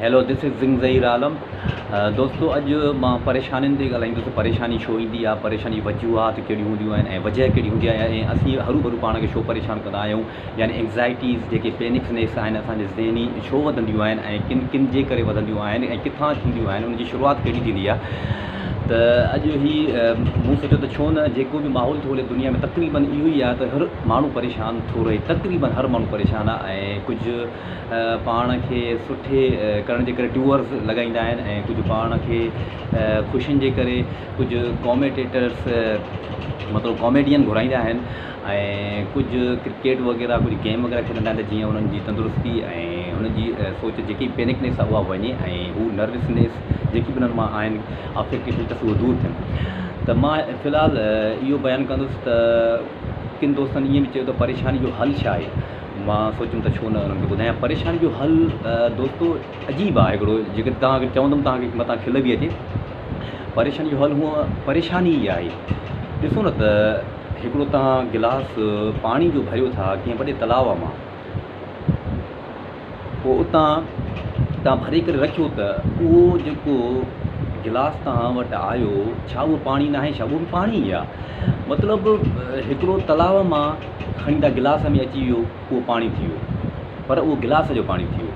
Hello, this is ज़िंग ज़हीर आलम। दोस्तों, अॼु मां परेशानियुनि ते ॻाल्हाईंदुसि। परेशानी छो ईंदी आहे, परेशानी वजूहात कहिड़ियूं हूंदियूं आहिनि ऐं वजह कहिड़ी हूंदी आहे, ऐं असीं हरू भरू पाण खे छो परेशान कंदा आहियूं। यानी एंग्ज़ाइटीज़ जेके पैनिक्सनेस आहिनि असांजे ज़हनी छो वधंदियूं आहिनि ऐं किन जे करे वधंदियूं आहिनि ऐं किथां थींदियूं आहिनि, उन जी शुरूआति कहिड़ी थींदी आहे। त अॼु मूं सोचियो त छो न जेको बि माहौल थो हले दुनिया में, तक़रीबन इहो ई आहे त हर माण्हू परेशान थो रहे। तक़रीबन हर माण्हू परेशान आहे ऐं कुझु पाण खे सुठे करण जे करे टूअर्स लॻाईंदा आहिनि ऐं कुझु पाण खे ख़ुशियुनि जे करे कुझु कॉमेटेटर्स मतिलबु कॉमेडियन घुराईंदा आहिनि ऐं कुझु क्रिकेट वग़ैरह कुझु गेम वग़ैरह खेॾंदा आहिनि त जीअं उन्हनि जी तंदुरुस्ती ऐं उन्हनि जी सोच जेकी पैनिकनेस आहे उहा वञे ऐं हू नर्वसनेस जेकी बि उन्हनि मां आहिनि अफेक्टिव त उहे दूरि थियनि। त मां फ़िलहालु इहो बयानु कंदुसि त किन दोस्तनि ईअं बि चयो त परेशानी जो हल छा आहे। मां सोचियुमि त छो न उन्हनि खे ॿुधायां। परेशानी जो हल दोस्तो अजीब आहे हिकिड़ो, जेके तव्हांखे चवंदुमि तव्हांखे मथां खिल बि अचे। परेशानी जो हल हूअं परेशानी ई आहे। ॾिसो न त हिकिड़ो तव्हां गिलास पाणी जो भरियो था कंहिं वॾे तलाव मां, पोइ उतां तव्हां भरे करे रखियो त उहो जेको गिलास तव्हां वटि आयो, छा उहो पाणी न आहे, छा उहो बि पाणी ई आहे। मतिलबु हिकिड़ो तलाव मां खणी था गिलास में अची वियो, उहो पाणी थी वियो, पर उहो गिलास जो पाणी थी वियो।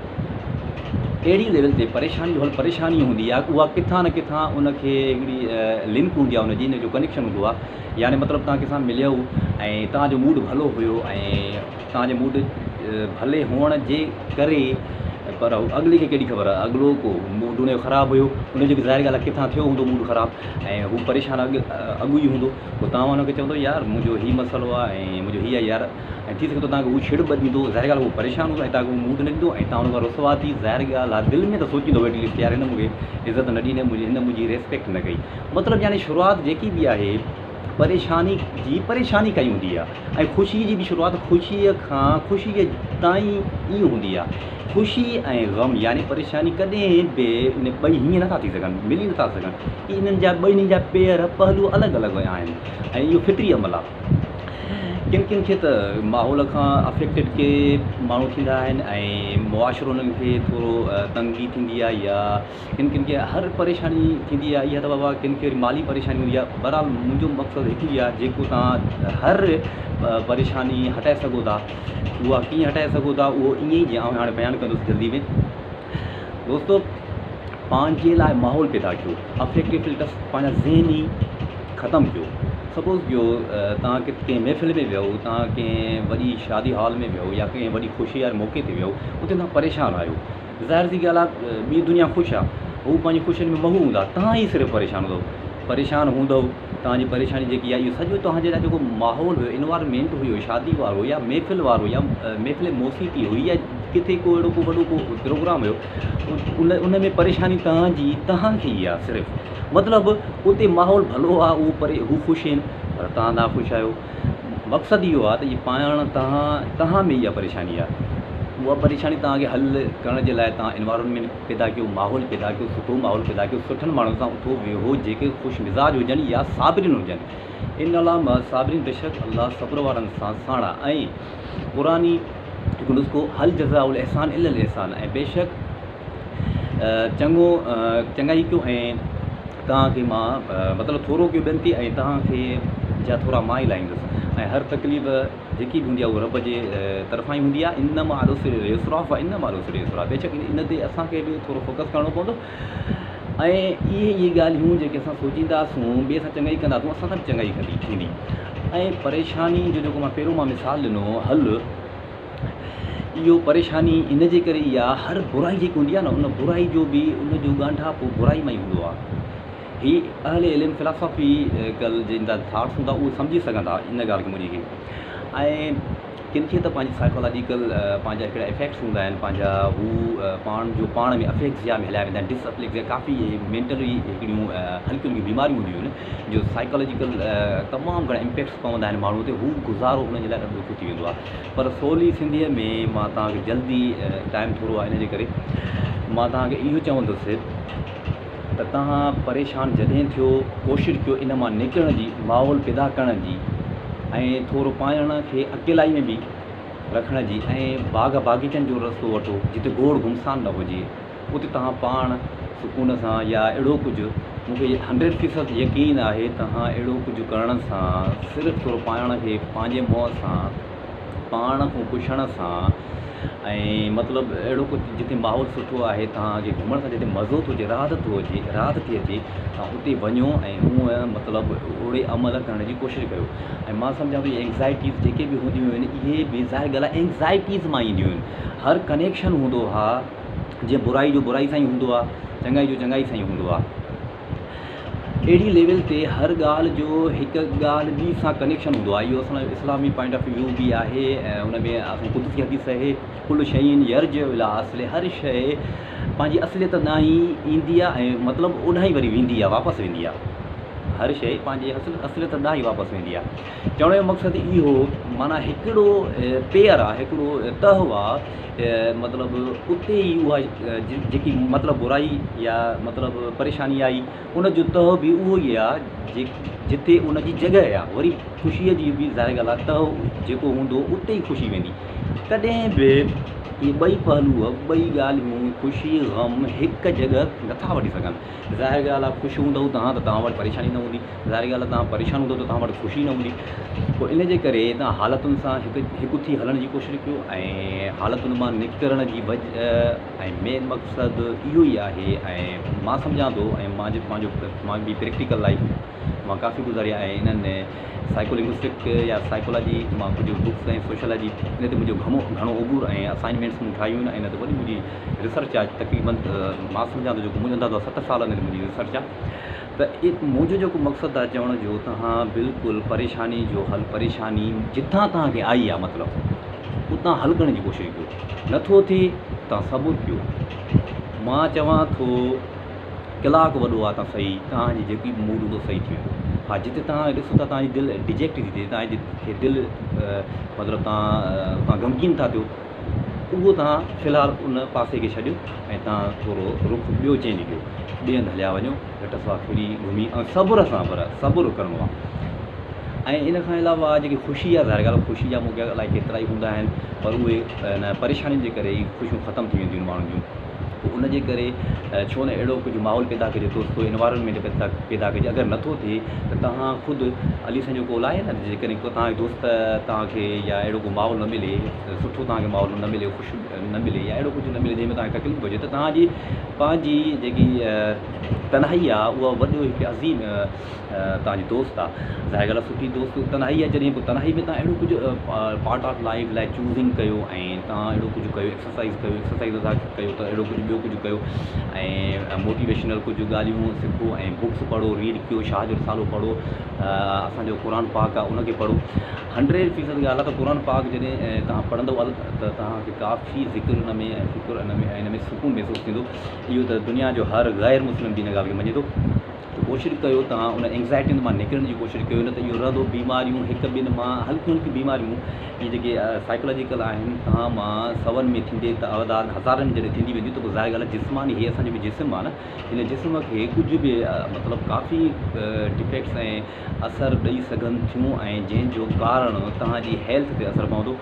अहिड़ी लेवल ते परेशानी जो हल परेशानी हूंदी आहे, उहा किथां न किथां उनखे हिकिड़ी लिंक हूंदी आहे, उनजी जो कनेक्शन हूंदो आहे। यानी मतिलबु तव्हां कंहिंसां मिलियो ऐं तव्हांजो मूड भलो हुयो ऐं तव्हांजे मूड भले हुअण जे करे, पर अॻिले खे कहिड़ी ख़बर आहे, अॻिलो को मूड उनजो ख़राबु हुयो, उनजो बि ज़ाहिर ॻाल्हि आहे किथां थियो हूंदो मूड ख़राबु ऐं हू परेशान अॻु ई हूंदो। पोइ तव्हां हुनखे चवंदो यार मुंहिंजो हीउ मसइलो आहे ऐं मुंहिंजो हीअ आहे यार, ऐं थी सघे थो तव्हांखे हू छिड़ ॿ ॾींदो, ज़ाहिर ॻाल्हि आहे उहो परेशान हूंदो ऐं तव्हांखे मूड न ॾींदो ऐं तव्हां हुन खां रुसवा थी, ज़ाहिर ॻाल्हि आहे दिलि में त सोचींदो एटलीस्ट यार हिन मूंखे इज़त न ॾिनी, हिन मुंहिंजी रेस्पेक्ट न कई। मतिलबु यानी शुरूआति जेकी बि आहे परेशानी कई हूंदी आहे ऐं ख़ुशी जी बि शुरूआति ख़ुशीअ ताईं ई हूंदी आहे। ख़ुशी ऐं ग़म यानी परेशानी कॾहिं बि इन ॿई हीअं नथा थी सघनि, मिली नथा सघनि। इन्हनि जा ॿिन्ही जा पेर पहलू अलॻि अलॻि आहिनि ऐं इहो फितरी अमल आहे। किन किन खे त माहौल खां अफेक्टेड के माण्हू थींदा आहिनि ऐं मुआशिरो उन्हनि खे थोरो तंगी थींदी आहे, या किन किन खे हर परेशानी थींदी आहे। इहा त बाबा किन खे माली परेशानी हूंदी आहे। बहरहाल मुंहिंजो मक़सदु हिकु ई आहे, जेको तव्हां हर परेशानी हटाए सघो था, उहा कीअं हटाए सघो था उहो ईअं ई जीअं हाणे बयानु कंदुसि जल्दी में। दोस्तो, पंहिंजे लाइ माहौल पैदा कयो, अफेक्टिव फिल्टर्स पंहिंजा ज़हनी ख़तमु कयो। सपोज़ कयो तव्हां कंहिं महफ़िल में वियो, तव्हां कंहिं वॾी शादी हॉल में वियो या कंहिं वॾी ख़ुशी वारे मौक़े ते वियो, उते तव्हां परेशान आहियो। ज़ाहिर सी ॻाल्हि आहे, ॿी दुनिया ख़ुशि आहे, हू पंहिंजी ख़ुशियुनि में महू हूंदा, तव्हां ई सिर्फ़ु परेशान हूंदव। तव्हांजी परेशानी जेकी आहे इहो सॼो तव्हांजे लाइ जेको माहौल हुयो, इन्वायरमेंट हुयो, शादी वारो या महफ़िल वारो या महफ़िल मौसीक़ी हुई या किथे को अहिड़ो को वॾो को प्रोग्राम हुयो, उन में परेशानी तव्हांखे ई आहे सिर्फ़ु। मतिलबु उते माहौल भलो आहे, हू ख़ुशि आहिनि पर तव्हां ना ख़ुशि आहियो। मक़सदु इहो आहे त इहा पाण तव्हां में इहा परेशानी आहे। उहा परेशानी तव्हांखे हल करण जे लाइ तव्हां एनवायरनमेंट पैदा कयो, माहौल पैदा कयो, सुठो माहौल पैदा कयो, सुठनि माण्हुनि सां उथो वेहो जेके ख़ुशि मिज़ाज हुजनि या साबिरिन हुजनि। इन अलावा साबिरिन बेशक अलाह सब्र वारनि सां साण आहे। ऐं क़ुरानी हिकु नुस्ख़ो हल जज़ाउल एहसान इल्लल एहसान, ऐं बेशक चङाई कयो ऐं तव्हांखे मां मतिलबु थोरो कयो ॿियनि ते ऐं तव्हांखे जा थोरा मां ई लाहींदुसि। ऐं हर तकलीफ़ जेकी बि हूंदी आहे उहा रब जे तरफ़ां ई हूंदी आहे। इन मां बेशक इन ते असांखे बि थोरो फोकस करिणो पवंदो। ऐं इहे ॻाल्हियूं जेके असां सोचींदासूं, ॿिए सां चङाई कंदासूं, असां सां बि चङाई थींदी। ऐं परेशानी जो जेको मां पहिरियों मां मिसाल ॾिनो हल, इहो परेशानी इन जे करे ई आहे, हर बुराई जेकी हूंदी आहे न, उन बुराई जो बि उनजो ॻांढा पोइ बुराई मां ई हूंदो आहे। ही अहले इल्म फिलासफ़ी जिन जा थाट्स हूंदा उहे सम्झी सघंदा इन ॻाल्हि खे मुंहिंजी खे। ऐं किन खे त पंहिंजी साइकोलॉजिकल पंहिंजा हिकिड़ा इफेक्ट्स हूंदा आहिनि, पंहिंजा हू पाण में अफेक्ट्स जा हलिया वेंदा आहिनि, डिसअफ्लेक्स जा काफ़ी मेंटली हिकिड़ियूं हल्कियूं हल्कियूं बीमारियूं हूंदियूं आहिनि जो साइकोलॉजिकल तमामु घणा इम्पेक्ट्स पवंदा आहिनि माण्हू ते। हू गुज़ारो हुनजे लाइ ॾाढो ॾुखियो थी वेंदो आहे। पर सवली सिंधीअ में मां तव्हांखे जल्दी टाइम थोरो आहे इन जे करे मां तव्हांखे इहो चवंदुसि त तव्हां परेशान जॾहिं थियो, कोशिशि कयो इन मां निकिरण जी, माहौल पैदा करण जी, ऐं थोरो पाण खे अकेलाई में बि रखण जी, ऐं बाग़ बाग़ीचनि जो रस्तो वठो जिते गोड़ घुमसान न हुजे, उते तव्हां पाण सुकून सां या अहिड़ो कुझु मूंखे 100% यकीन आहे तव्हां अहिड़ो कुझु करण सां सिर्फ़ु थोरो पाण खे पंहिंजे मुंहं सां पाण खां पुछण सां ऐं मतिलबु अहिड़ो कुझु जिते माहौल सुठो आहे तव्हांखे घुमण सां जिते मज़ो थो अचे राहत थी अचे तव्हां उते वञो ऐं हूअं मतिलबु ओड़े अमल करण जी कोशिशि कयो। ऐं मां सम्झां थो एंग्ज़ाइटीज़ जेके बि हूंदियूं आहिनि इहे बेज़ाहिर ॻाल्हि आहे एंग्ज़ाइटीज़ मां ईंदियूं आहिनि। हर कनेक्शन हूंदो आहे जीअं बुराई जो बुराई सां ई हूंदो आहे चङाई जो चङाई सां ई हूंदो आहे अहिड़ी लेवल ते हर ॻाल्हि जो हिकु ॻाल्हि ॿी सां कनेक्शन हूंदो आहे। इहो असांजो इस्लामी पॉइंट ऑफ व्यू बि आहे ऐं हुन में असां कुदरती हदीस आहे कुल शयुनि यर्ज इला असले हर शइ पंहिंजी असलियत ॾांहुं ई ईंदी आहे ऐं मतिलबु ओॾां ई वरी वेंदी आहे वापसि वेंदी आहे। हर शइ पंहिंजी असलियत ॾांहुं ई वापसि वेंदी आहे। चवण जो मक़सदु इहो माना हिकिड़ो पेयर आहे हिकिड़ो तह आहे मतिलबु उते ई उहा जेकी मतिलबु बुराई या मतिलबु परेशानी आई उन जो तह बि उहो ई आहे जिते उन जी जॻह आहे। वरी ख़ुशीअ जी बि ज़ाहिर ॻाल्हि आहे तह जेको हूंदो उते ई ख़ुशी वेंदी। कॾहिं बि इहे ॿई पहलू ॿई ॻाल्हियूं ख़ुशी ग़म हिकु जॻह नथा वठी सघनि। ज़ाहिर ॻाल्हि आहे ख़ुशि हूंदव तव्हां वटि परेशानी न हूंदी। ज़ाहिर ॻाल्हि आहे तव्हां परेशान हूंदव त तव्हां वटि ख़ुशी न हूंदी। पोइ इन जे करे तव्हां हालतुनि सां हिकु थी हलण जी कोशिशि कयो ऐं हालतुनि मां निकिरण जी वजह ऐं मेन मक़सदु इहो ई आहे। ऐं मां सम्झां थो ऐं मां बि प्रैक्टिकल लाइफ मां काफ़ी गुज़ारी आहे इन्हनि साइकोलिंग्विस्टिक या साइकोलॉजी मां कुझु बुक्स ऐं सोशलॉजी इन ते मुंहिंजो घणो उबूर ऐं असाइनमेंट्स मूं ठाहियूं आहिनि। इन ते वरी मुंहिंजी रिसर्च आहे तक़रीबन मां सम्झां थो जेको मुंहिंजो अंदाज़ो 7 साल में मुंहिंजी रिसर्च आहे। त मुंहिंजो जेको मक़सदु आहे चवण जो तव्हां बिल्कुलु परेशानी जो हल परेशानी जिथां तव्हांखे आई आहे मतिलबु उतां हल करण जी कोशिशि कयो। नथो थिए तव्हां सबुरु कयो। मां चवां थो कलाकु वॾो आहे तव्हां सही तव्हांजी जेकी मूड हूंदो सही थी वेंदो। हा जिते तव्हां ॾिसो था तव्हांजी दिलि डिजेक्ट थी थिए तव्हांखे दिलि मतिलबु तव्हां ग़मगीन था थियो उहो तव्हां फ़िलहालु उन पासे खे छॾियो ऐं तव्हां थोरो रुख ॿियो चेंज कयो ॿिए हंधि हलिया वञो घटि सवा फिरी घुमी ऐं सबुर सां पर सबुरु करिणो आहे। ऐं इन खां अलावा जेकी ख़ुशी आहे ज़ाहिर ॻाल्हि ख़ुशी जा मूंखे अलाए केतिरा ई हूंदा आहिनि पर उहे इन परेशानियुनि जे करे ई ख़ुशियूं ख़तमु थी वेंदियूं आहिनि माण्हुनि जूं। पोइ उनजे करे छो न अहिड़ो कुझु माहौल पैदा कजे दोस्तो इन्वायरमेंट पैदा कजे। अगरि नथो थिए त तव्हां ख़ुदि अली साईं जो कॉल आहे न जेकॾहिं को तव्हांखे दोस्त तव्हांखे या अहिड़ो को माहौल न मिले सुठो तव्हांखे माहौल न मिले ख़ुशि न मिले या अहिड़ो कुझु न मिले जंहिंमें तव्हांखे तकलीफ़ हुजे त तव्हांजी पंहिंजी जेकी तन्हाई आहे उहा वॾो हिकु अज़ीम तव्हांजी दोस्त आहे। ज़ाहिर ॻाल्हि आहे सुठी दोस्त तन्हाई आहे जॾहिं पोइ तन्हाई में तव्हां अहिड़ो कुझु पार्ट ऑफ लाइफ लाइ चूज़िंग कयो ऐं तव्हां अहिड़ो कुझु कयो एक्सरसाइज़ था कयो त अहिड़ो कुझु ॿियो कुझु कयो ऐं मोटिवेशनल कुझु ॻाल्हियूं सिखो ऐं बुक्स पढ़ो रीड कयो शाह जो रिसालो पढ़ो असांजो क़ुर पाक आहे उनखे पढ़ो। 100% ॻाल्हि आहे त क़ुर पाक जॾहिं तव्हां पढ़ंदव त तव्हांखे काफ़ी ज़िक्र हुन में ऐं फ़िक्र हिन में सुकून महसूसु थींदो। इहो त दुनिया जो हर ग़ैर मुस्लिम बि हिन ॻाल्हि खे मञे थो। त कोशिशि कयो तव्हां उन एंग्ज़ाइटियुनि मां निकिरण जी कोशिशि कयो न त इहो रहंदो बीमारियूं हिकु ॿिनि मां हल्कियूं हल्कियूं बीमारियूं इहे जेके साइकोलॉजिकल आहिनि तव्हां मां 100 में थींदे तइदाद हज़ारनि जॾहिं थींदी वेंदियूं त पोइ ज़ाहिर ॻाल्हि आहे जिस्मानी इहे असांजो बि जिस्म आहे न हिन जिस्म खे कुझु बि मतिलबु काफ़ी डिफेक्ट्स ऐं असरु ॾेई सघनि थियूं ऐं जंहिंजो कारण तव्हांजी हेल्थ ते असरु पवंदो।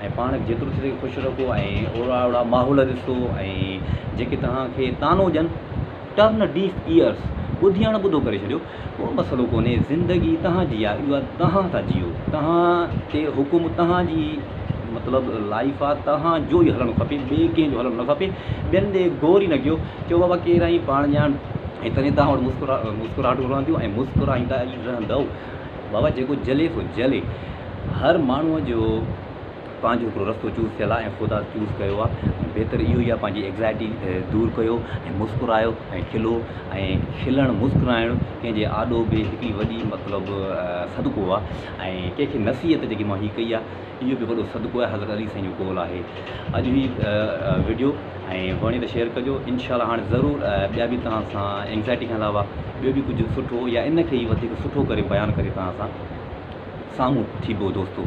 ऐं पाण जेतिरो थी सघे ख़ुशि रखो ऐं ओड़ा माहौल ॾिसो ऐं जेके तव्हांखे तानो ॾियनि टर्न डीफ ईयर्स ॿुधी हाणे ॿुधो करे छॾियो को मसइलो कोन्हे। ज़िंदगी तव्हांजी आहे इहा तव्हां था जियो तव्हां ते हुकुम तव्हांजी मतिलबु लाइफ आहे तव्हांजो ई हलणु खपे ॿिए कंहिंजो हलणु न खपे। ॿियनि ॾे गौर ई न कयो चयो बाबा केरु आई पाण ॼाण ऐं तॾहिं तव्हां वटि मुस्कुराहटूं रहंदियूं ऐं मुस्कुराईंदा ई रहंदव। बाबा जेको जले सो जले। हर माण्हूअ जो पंहिंजो हिकिड़ो रस्तो चूज़ थियल आहे ऐं ख़ुदा चूज़ कयो आहे। बहितरु इहो ई आहे पंहिंजी एग्ज़ाइटी दूरि कयो ऐं मुस्कुरायो ऐं खिलो ऐं खिलणु मुस्कुराइणु कंहिंजे आॾो बि हिकिड़ी वॾी मतिलबु सदको आहे। ऐं कंहिंखे नसीहत जेकी मां हीअ कई आहे इहो बि वॾो सदको आहे। हज़रत अली साईं जो कॉल आहे अॼु ही वीडियो ऐं वणे त शेयर कजो। इंशाअल्लाह हाणे ज़रूरु ॿिया बि तव्हां सां एंग्ज़ाइटी खां अलावा ॿियो बि कुझु सुठो या इन खे ई वधीक सुठो करे बयानु करे तव्हां सां साम्हूं थींदो दोस्तो।